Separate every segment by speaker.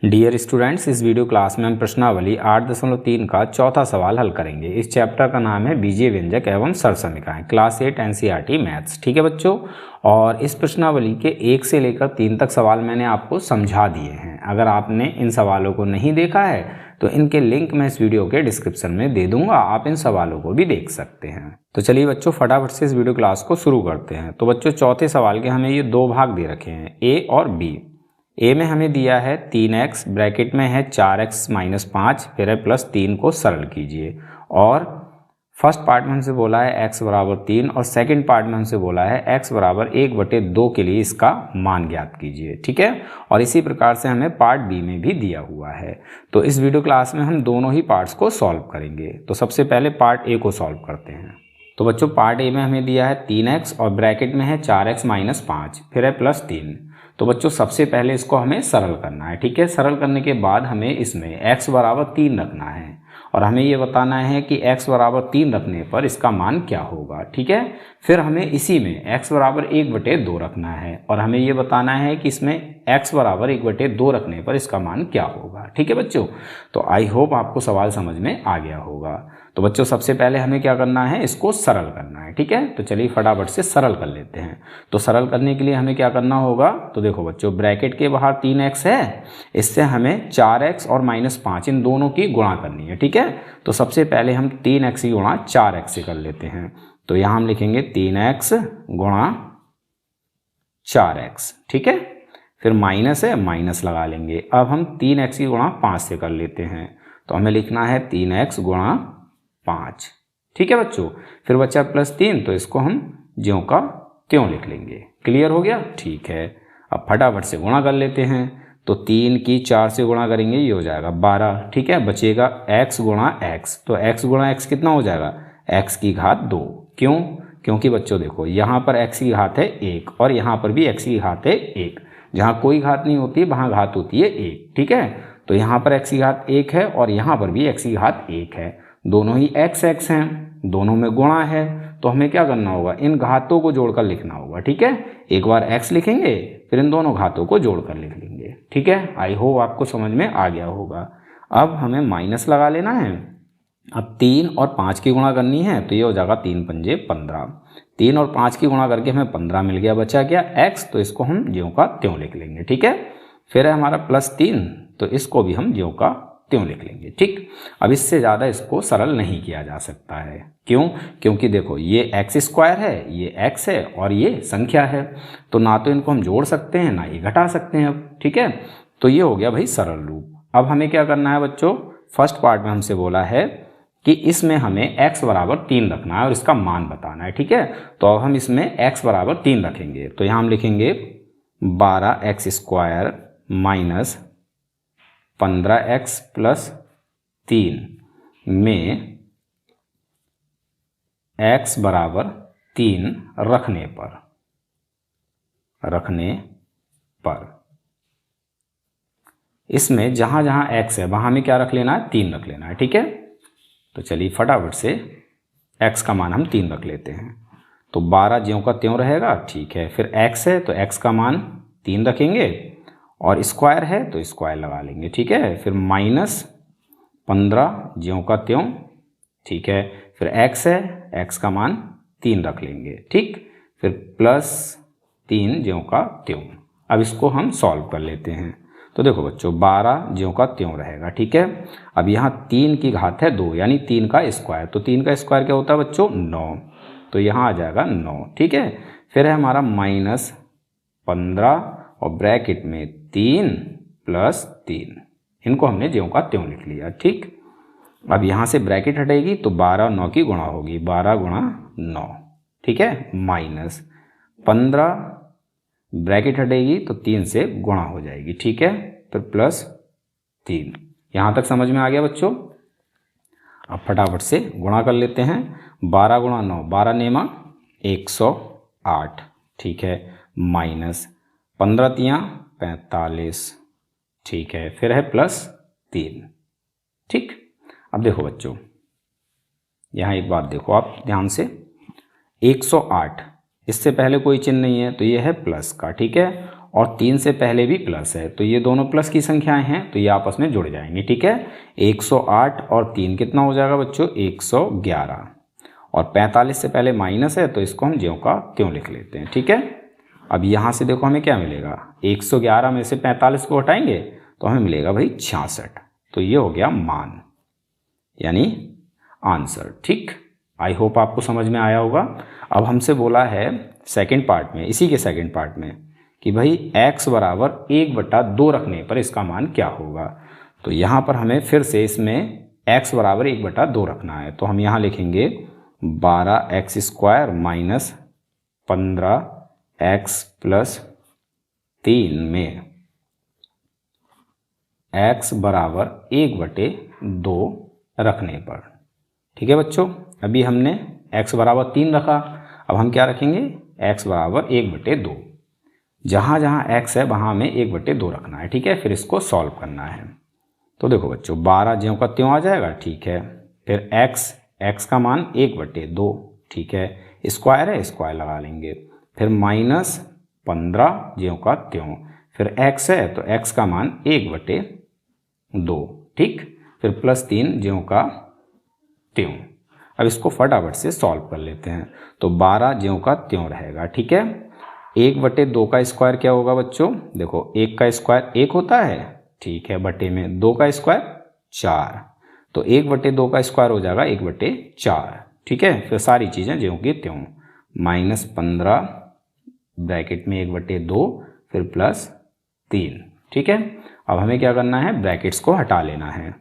Speaker 1: Dear students, इस video class में हम प्रश्नावली 8.3 का चौथा सवाल हल करेंगे। इस चैप्टर का नाम है बीजीय व्यंजक एवं सरसमीकाएं, क्लास 8 एनसीईआरटी मैथ्स। ठीक है बच्चों, और इस प्रश्नावली के 1 से लेकर 3 तक सवाल मैंने आपको समझा दिए हैं। अगर आपने इन सवालों को नहीं देखा है तो इनके लिंक मैं इस वीडियो के डिस्क्रिप्शन में दे दूंगा, आप इन सवालों को भी देख सकते हैं। तो चलिए बच्चों, फटाफट से इस वीडियो क्लास को शुरू करते हैं। तो बच्चों, चौथे सवाल के हमें ये 2 भाग दे रखे हैं, ए और बी। ए में हमें दिया है 3x, ब्रैकेट में है 4x - 5, फिर है +3 को सरल कीजिए। और फर्स्ट पार्ट में हमसे बोला है x बराबर 3 और सेकंड पार्ट में हमसे बोला है x बराबर 1/2 के लिए इसका मान ज्ञात कीजिए। ठीक है, और इसी प्रकार से हमें पार्ट बी में भी दिया हुआ है। तो इस वीडियो क्लास में हम दोनों ही पार्ट्स को सॉल्व करेंगे। तो सबसे पहले पार्ट ए को सॉल्व करते हैं। तो बच्चों, पार्ट ए में हमें दिया है 3x और ब्रैकेट में है 4x - 5, फिर है +3। तो बच्चों, सबसे पहले इसको हमें सरल करना है। ठीक है, सरल करने के बाद हमें इसमें x बराबर 3 रखना है और हमें ये बताना है कि x बराबर 3 रखने पर इसका मान क्या होगा। ठीक है, फिर हमें इसी में x बराबर 1/2 रखना है और हमें ये बताना है कि इसमें x बराबर 1/2 रखने पर इसका मान क्या होगा। ठीक है बच्चों, तो आई होप आपको सवाल समझ में आ गया होगा। तो बच्चों, सबसे पहले हमें क्या करना है, इसको सरल करना है। ठीक है, तो चलिए फटाफट से सरल कर लेते हैं। तो सरल करने के लिए हमें क्या करना होगा, तो देखो बच्चों, ब्रैकेट के बाहर 3x है, इससे हमें 4x और -5 इन दोनों की गुणा करनी है। ठीक है, तो सबसे पहले हम 3x की गुणा 4x से कर लेते हैं। तो यहाँ हम लिखेंगे 3x गुणा 4x। ठीक है, फिर माइनस है, माइनस लगा लेंगे। अब हम 3x की गुणा 5 से कर लेते हैं, तो हमें लिखना है 3x गुणा 5। ठीक है बच्चों, फिर बचा +3, तो इसको हम ज्यों का त्यों लिख लेंगे। क्लियर हो गया? ठीक है, अब फटाफट से गुणा कर लेते हैं। तो 3 की 4 से गुणा करेंगे, ये हो जाएगा 12। ठीक है, बचेगा x गुणा x। तो x गुणा x कितना हो जाएगा, x की घात 2। क्यों? क्योंकि बच्चों देखो, यहाँ पर x की घात है 1 और यहाँ पर भी x की घात है 1। जहाँ कोई घात नहीं होती वहाँ घात होती है 1। ठीक है, तो यहाँ पर x की घात 1 है और यहाँ पर भी x की घात 1 है। दोनों ही x हैं, दोनों में गुणा है, तो हमें क्या करना होगा, इन घातों को जोड़कर लिखना होगा। ठीक है, एक बार x लिखेंगे, फिर इन दोनों घातों को जोड़कर लिख लेंगे। ठीक है, आई होप आपको समझ में आ गया होगा। अब हमें माइनस लगा लेना है। अब 3 और 5 की गुणा करनी है, तो ये हो जाएगा 3 पंजे 15। 3 और 5 की गुणा करके हमें 15 मिल गया। बचा क्या, x, तो इसको हम ज्यों का त्यों लिख लेंगे। ठीक है, फिर है हमारा +3, तो इसको भी हम ज्यों का त्यों लिख लेंगे। ठीक, अब इससे ज़्यादा इसको सरल नहीं किया जा सकता है। क्यों? क्योंकि देखो, ये x² है, ये x है और ये संख्या है, तो ना तो इनको हम जोड़ सकते हैं ना ये घटा सकते हैं। अब ठीक है, तो ये हो गया भाई सरल रूप। अब हमें क्या करना है बच्चों, फर्स्ट पार्ट में हमसे बोला है कि इसमें हमें x बराबर 3 रखना है और इसका मान बताना है। ठीक है, तो अब हम इसमें x बराबर 3 रखेंगे। तो यहाँ हम लिखेंगे 12x² माइनस 15x + 3 में x बराबर 3 रखने पर इसमें जहाँ जहाँ x है वहाँ हमें क्या रख लेना है, 3 रख लेना है। ठीक है, तो चलिए फटाफट से x का मान हम 3 रख लेते हैं। तो 12 ज्यों का त्यों रहेगा। ठीक है, फिर x है तो x का मान 3 रखेंगे और स्क्वायर है तो स्क्वायर लगा लेंगे। ठीक है, फिर -15 ज्यों का त्यों। ठीक है, फिर x है, x का मान 3 रख लेंगे। ठीक, फिर +3 ज्यों का त्यों। अब इसको हम सॉल्व कर लेते हैं। तो देखो बच्चों, 12 ज्यों का त्यों रहेगा। ठीक है, अब यहाँ 3 की घात है 2, यानी 3 का स्क्वायर। तो 3 का स्क्वायर क्या होता है बच्चों, 9। तो यहाँ आ जाएगा 9। ठीक है, फिर है हमारा -15 और ब्रैकेट में 3 + 3, इनको हमने ज्यों का त्यों लिख लिया। ठीक, अब यहाँ से ब्रैकेट हटेगी तो 12 और 9 की गुणा होगी, 12 गुणा 9। ठीक है, -15 ब्रैकेट हटेगी तो 3 से गुणा हो जाएगी। ठीक है, फिर +3। यहाँ तक समझ में आ गया बच्चों? अब फटाफट से गुणा कर लेते हैं। 12 गुणा 9, 12 नेमा 108। ठीक है, माइनस 15 तियाँ 45। ठीक है, फिर है +3। ठीक, अब देखो बच्चों, यहाँ एक बात देखो आप ध्यान से, 108 इससे पहले कोई चिन्ह नहीं है तो ये है प्लस का। ठीक है, और 3 से पहले भी प्लस है, तो ये दोनों प्लस की संख्याएं हैं तो ये आपस में जुड़ जाएंगी। ठीक है, 108 और 3 कितना हो जाएगा बच्चों, 111। और 45 से पहले माइनस है तो इसको हम ज्यों का त्यों लिख लेते हैं। ठीक है, अब यहाँ से देखो हमें क्या मिलेगा, 111 में से 45 को हटाएंगे तो हमें मिलेगा भाई 66। तो ये हो गया मान, यानी आंसर। ठीक, आई होप आपको समझ में आया होगा। अब हमसे बोला है सेकंड पार्ट में, इसी के सेकंड पार्ट में, कि भाई x बराबर 1/2 रखने पर इसका मान क्या होगा। तो यहाँ पर हमें फिर से इसमें x बराबर 1/2 रखना है, तो हम यहाँ लिखेंगे 12x² माइनस 15x प्लस 3 में x बराबर 1/2 रखने पर। ठीक है बच्चों, अभी हमने x बराबर 3 रखा, अब हम क्या रखेंगे, x बराबर 1/2। जहाँ जहाँ x है वहाँ हमें 1/2 रखना है। ठीक है, फिर इसको सॉल्व करना है। तो देखो बच्चों, 12 ज्यों का त्यों आ जाएगा। ठीक है, फिर x का मान 1/2। ठीक है, स्क्वायर है, स्क्वायर लगा लेंगे। फिर माइनस 15 ज्यों का त्यों, फिर x है तो x का मान 1/2। ठीक, फिर प्लस 3 ज्यों का त्यों। अब इसको फटाफट से सॉल्व कर लेते हैं। तो 12 ज्यों का त्यों रहेगा। ठीक है, 1/2 का स्क्वायर क्या होगा बच्चों, देखो 1 का स्क्वायर 1 होता है। ठीक है, बटे में 2 का स्क्वायर 4, तो 1/2 का स्क्वायर हो जाएगा 1/4। ठीक है, फिर सारी चीज़ें ज्यों की त्यों, माइनस 15 ब्रैकेट में 1/2 फिर प्लस 3। ठीक है, अब हमें क्या करना है, ब्रैकेट्स को हटा लेना है।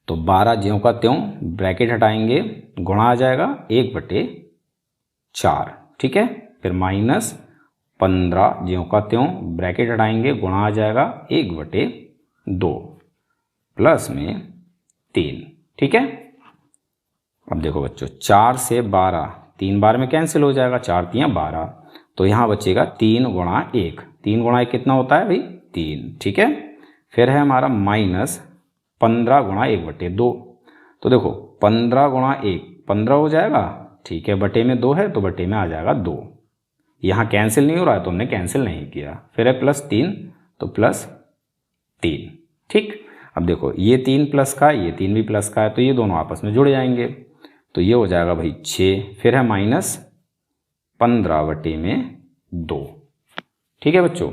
Speaker 1: तो 12 ज्यों का त्यों, ब्रैकेट हटाएंगे, गुणा आ जाएगा 1/4। ठीक है, फिर माइनस 15 ज्यों का त्यों, ब्रैकेट हटाएंगे, गुणा आ जाएगा 1/2 प्लस में 3। ठीक है, अब देखो बच्चों, 4 से 12 3 बार में कैंसिल हो जाएगा, 4 3 12, तो यहाँ बचेगा 3 गुणा 1। 3 गुणा 1 कितना होता है भाई, 3। ठीक है, फिर है हमारा माइनस 15 गुणा 1/2। तो देखो 15 गुणा 1 15 हो जाएगा। ठीक है, बटे में 2 है तो बटे में आ जाएगा 2। यहाँ कैंसिल नहीं हो रहा है तो हमने कैंसिल नहीं किया। फिर है प्लस 3 तो प्लस 3। ठीक, अब देखो ये 3 प्लस का, ये 3 भी प्लस का है, तो ये दोनों आपस में जुड़ जाएंगे, तो ये हो जाएगा भाई 6। फिर है माइनस 15 बटे में 2। ठीक है बच्चों,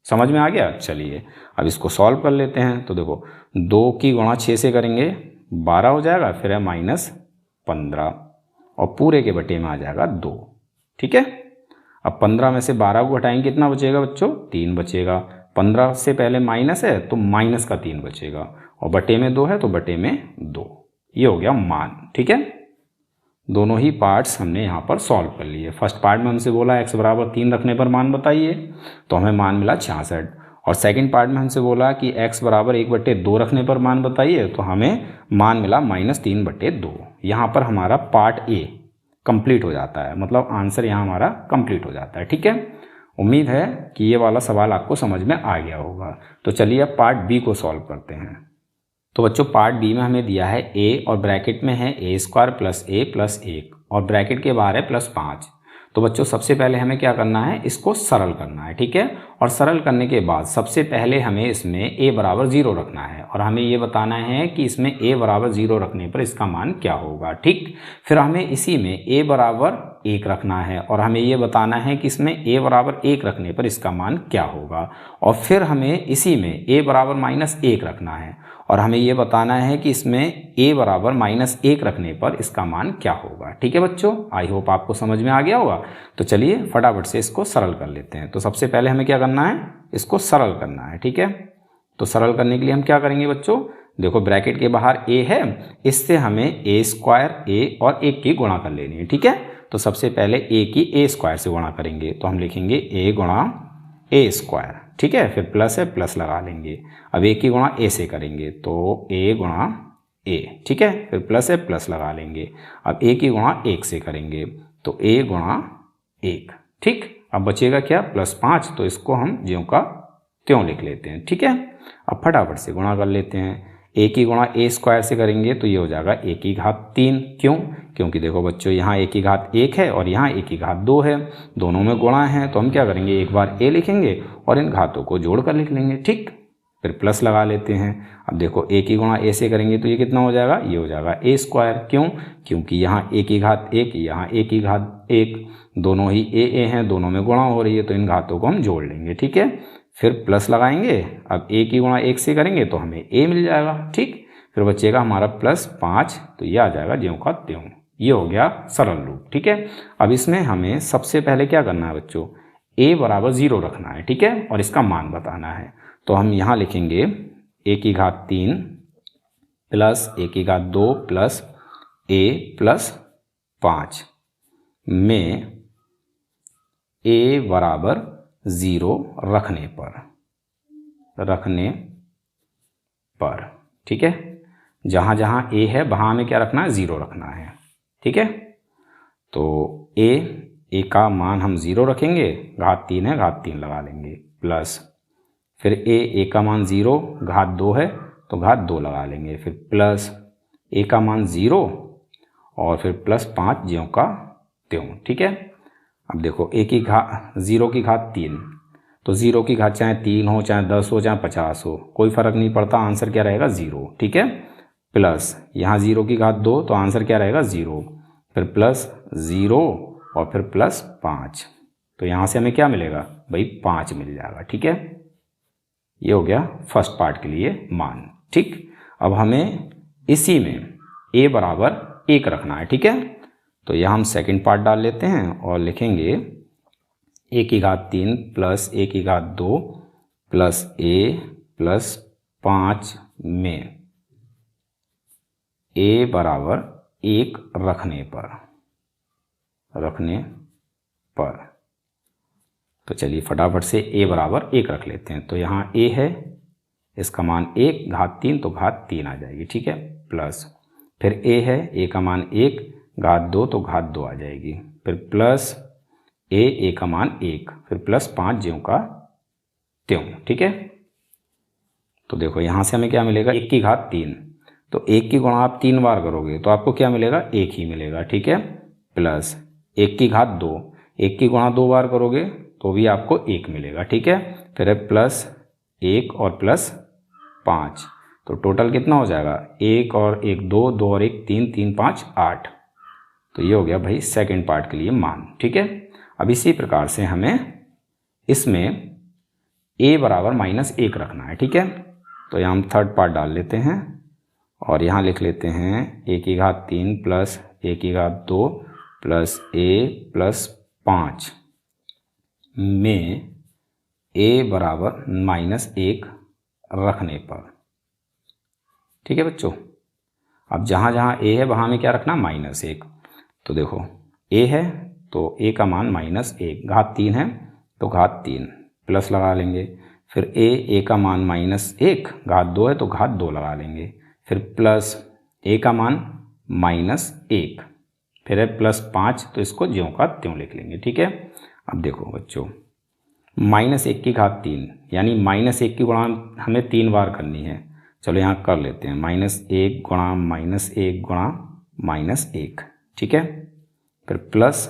Speaker 1: समझ में आ गया। चलिए अब इसको सॉल्व कर लेते हैं। तो देखो 2 की गुणा 6 से करेंगे 12 हो जाएगा, फिर है माइनस 15 और पूरे के बटे में आ जाएगा 2। ठीक है, अब 15 में से 12 को घटाएंगे, कितना बचेगा बच्चों, 3 बचेगा। 15 से पहले माइनस है तो माइनस का 3 बचेगा, और बटे में 2 है तो बटे में 2। ये हो गया मान। ठीक है, दोनों ही पार्ट्स हमने यहाँ पर सॉल्व कर लिए। फर्स्ट पार्ट में हमसे बोला x बराबर 3 रखने पर मान बताइए, तो हमें मान मिला 66। और सेकंड पार्ट में हमसे बोला कि x बराबर 1/2 रखने पर मान बताइए, तो हमें मान मिला -3/2। यहाँ पर हमारा पार्ट ए कंप्लीट हो जाता है, मतलब आंसर यहाँ हमारा कंप्लीट हो जाता है। ठीक है, उम्मीद है कि ये वाला सवाल आपको समझ में आ गया होगा। तो चलिए अब पार्ट बी को सॉल्व करते हैं। तो बच्चों पार्ट बी में हमें दिया है a और ब्रैकेट में है a² प्लस a प्लस 1 और ब्रैकेट के बाहर है +5। तो बच्चों सबसे पहले हमें क्या करना है, इसको सरल करना है। ठीक है, और सरल करने के बाद सबसे पहले हमें इसमें a बराबर 0 रखना है, और हमें ये बताना है कि इसमें a बराबर 0 रखने पर इसका मान क्या होगा। ठीक, फिर हमें इसी में a बराबर 1 रखना है, और हमें ये बताना है कि इसमें a बराबर 1 रखने पर इसका मान क्या होगा। और फिर हमें इसी में a बराबर -1 रखना है, और हमें ये बताना है कि इसमें a बराबर -1 रखने पर इसका मान क्या होगा। ठीक है बच्चों, आई होप आपको समझ में आ गया होगा। तो चलिए फटाफट से इसको सरल कर लेते हैं। तो सबसे पहले हमें क्या करना है, इसको सरल करना है। ठीक है, तो सरल करने के लिए हम क्या करेंगे बच्चों, देखो ब्रैकेट के बाहर a है, इससे हमें a² a और 1 की गुणा कर लेनी है। ठीक है, तो सबसे पहले a की a² से गुणा करेंगे, तो हम लिखेंगे a गुणा a²। ठीक है, फिर प्लस है, प्लस लगा लेंगे। अब a की गुणा a से करेंगे तो a गुणा a। ठीक है, फिर प्लस है, प्लस लगा लेंगे। अब a की गुणा 1 से करेंगे तो a गुणा 1। ठीक, अब बचेगा क्या, +5, तो इसको हम ज्यों का त्यों लिख लेते हैं। ठीक है, अब फटाफट से गुणा कर लेते हैं। a की गुणा a² से करेंगे तो ये हो जाएगा a की घात 3। क्यों, क्योंकि देखो बच्चों यहाँ a की घात 1 है और यहाँ a की घात 2 है, दोनों में गुणा है, तो हम क्या करेंगे, एक बार a लिखेंगे और इन घातों को जोड़कर लिख लेंगे। ठीक, फिर प्लस लगा लेते हैं। अब देखो a की गुणा a से करेंगे तो ये कितना हो जाएगा, ये हो जाएगा a स्क्वायर। क्यों, क्योंकि यहाँ a की घात 1, यहाँ a की घात 1, दोनों ही a हैं, दोनों में गुणा हो रही है, तो इन घातों को हम जोड़ लेंगे। ठीक है, फिर प्लस लगाएंगे। अब a की गुणा 1 से करेंगे तो हमें a मिल जाएगा। ठीक, फिर बचेगा हमारा +5, तो ये आ जाएगा ज्यों का त्यों। ये हो गया सरल रूप। ठीक है, अब इसमें हमें सबसे पहले क्या करना है बच्चों, a बराबर 0 रखना है। ठीक है, और इसका मान बताना है। तो हम यहाँ लिखेंगे a की घात 3 प्लस a की घात 2 प्लस a प्लस 5 में a बराबर 0 रखने पर। ठीक है, जहाँ जहाँ a है वहाँ हमें क्या रखना है, 0 रखना है। ठीक है, तो a का मान हम 0 रखेंगे, घात 3 है, घात 3 लगा लेंगे, प्लस फिर a का मान 0, घात 2 है तो घात 2 लगा लेंगे, फिर प्लस a का मान 0 और फिर +5 ज्यों का त्यों। ठीक है, अब देखो a की घात 0 की घात 3, तो 0 की घात चाहे 3 हो, चाहे 10 हो, चाहे 50 हो, कोई फ़र्क नहीं पड़ता, आंसर क्या रहेगा, 0। ठीक है, प्लस यहाँ 0 की घात 2, तो आंसर क्या रहेगा, 0, फिर प्लस 0 और फिर +5, तो यहाँ से हमें क्या मिलेगा भाई, 5 मिल जाएगा। ठीक है, ये हो गया फर्स्ट पार्ट के लिए मान। ठीक, अब हमें इसी में a बराबर 1 रखना है। ठीक है, तो यहाँ हम सेकंड पार्ट डाल लेते हैं और लिखेंगे a की घात 3 प्लस a की घात 2 प्लस a प्लस 5 में a बराबर 1 रखने पर। तो चलिए फटाफट से a बराबर 1 रख लेते हैं। तो यहाँ a है, इसका मान 1, घात 3 तो घात 3 आ जाएगी। ठीक है, प्लस फिर a है, a का मान 1, घात 2 तो घात 2 आ जाएगी, फिर प्लस a का मान 1, फिर +5 ज्यों का त्यों। ठीक है, तो देखो यहाँ से हमें क्या मिलेगा, 1 की घात 3, तो 1 की गुणा आप 3 बार करोगे तो आपको क्या मिलेगा, 1 ही मिलेगा। ठीक है, प्लस 1 की घात 2, 1 की गुणा 2 बार करोगे तो भी आपको 1 मिलेगा। ठीक है, फिर है +1 और +5, तो टोटल कितना हो जाएगा, 1 और 1 2, 2 और 1 3, 3 5 8। तो ये हो गया भाई सेकंड पार्ट के लिए मान। ठीक है, अब इसी प्रकार से हमें इसमें a बराबर -1 रखना है। ठीक है, तो यहाँ हम थर्ड पार्ट डाल लेते हैं और यहाँ लिख लेते हैं a की घात 3 प्लस a की घात 2 प्लस a प्लस 5 में a बराबर -1 रखने पर। ठीक है बच्चों, अब जहाँ जहाँ a है वहाँ में क्या रखना, -1। तो देखो a है तो a का मान -1, घात 3 है तो घात 3, प्लस लगा लेंगे, फिर a का मान -1, घात 2 है तो घात 2 लगा लेंगे, फिर प्लस a का मान -1, फिर है +5, तो इसको ज्यों का त्यों लिख लेंगे। ठीक है, अब देखो बच्चों -1 की घात 3 यानी -1 की गुणा हमें 3 बार करनी है। चलो यहाँ कर लेते हैं, -1 गुणा -1 गुणा -1। ठीक है, फिर प्लस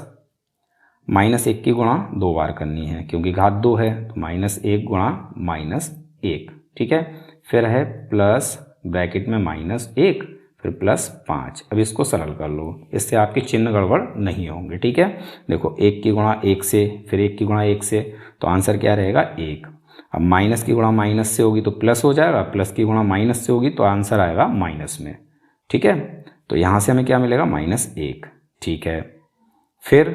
Speaker 1: -1 की गुणा 2 बार करनी है क्योंकि घात 2 है, तो -1 गुणा -1। ठीक है, फिर है प्लस ब्रैकेट में -1 फिर +5। अब इसको सरल कर लो, इससे आपके चिन्ह गड़बड़ नहीं होंगे। ठीक है, देखो 1 की गुणा 1 से, फिर 1 की गुणा 1 से, तो आंसर क्या रहेगा 1। अब माइनस की गुणा माइनस से होगी तो प्लस हो जाएगा, प्लस की गुणा माइनस से होगी तो आंसर आएगा माइनस में। ठीक है, तो यहाँ से हमें क्या मिलेगा, -1। ठीक है, फिर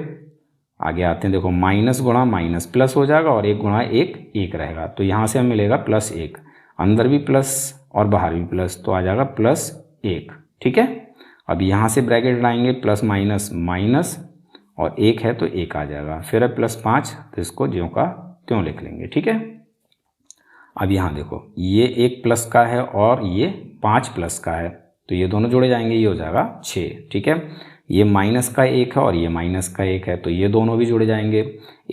Speaker 1: आगे आते हैं, देखो माइनस गुणा माइनस प्लस हो जाएगा और 1 गुणा 1 रहेगा, तो यहाँ से हमें मिलेगा +1, अंदर भी प्लस और बाहर भी प्लस, तो आ जाएगा +1। ठीक है, अब यहाँ से ब्रैकेट लाएंगे, प्लस माइनस माइनस और 1 है तो 1 आ जाएगा, फिर है +5, तो इसको ज्यों का त्यों लिख लेंगे। ठीक है, अब यहाँ देखो ये 1 प्लस का है और ये 5 प्लस का है, तो ये दोनों जोड़े जाएंगे, ये हो जाएगा 6। ठीक है, ये माइनस का 1 है और ये माइनस का 1 है, तो ये दोनों भी जुड़े जाएंगे,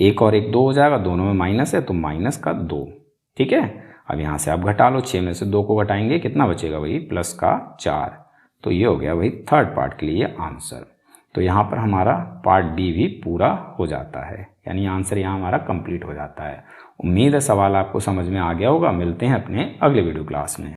Speaker 1: 1 और 1 2 हो जाएगा, दोनों में माइनस है तो माइनस का 2। ठीक है, अब यहाँ से आप घटा लो, 6 में से 2 को घटाएंगे कितना बचेगा भाई, +4। तो ये हो गया भाई थर्ड पार्ट के लिए आंसर। तो यहाँ पर हमारा पार्ट डी भी पूरा हो जाता है, यानी आंसर यहाँ हमारा कंप्लीट हो जाता है। उम्मीद है सवाल आपको समझ में आ गया होगा। मिलते हैं अपने अगले वीडियो क्लास में।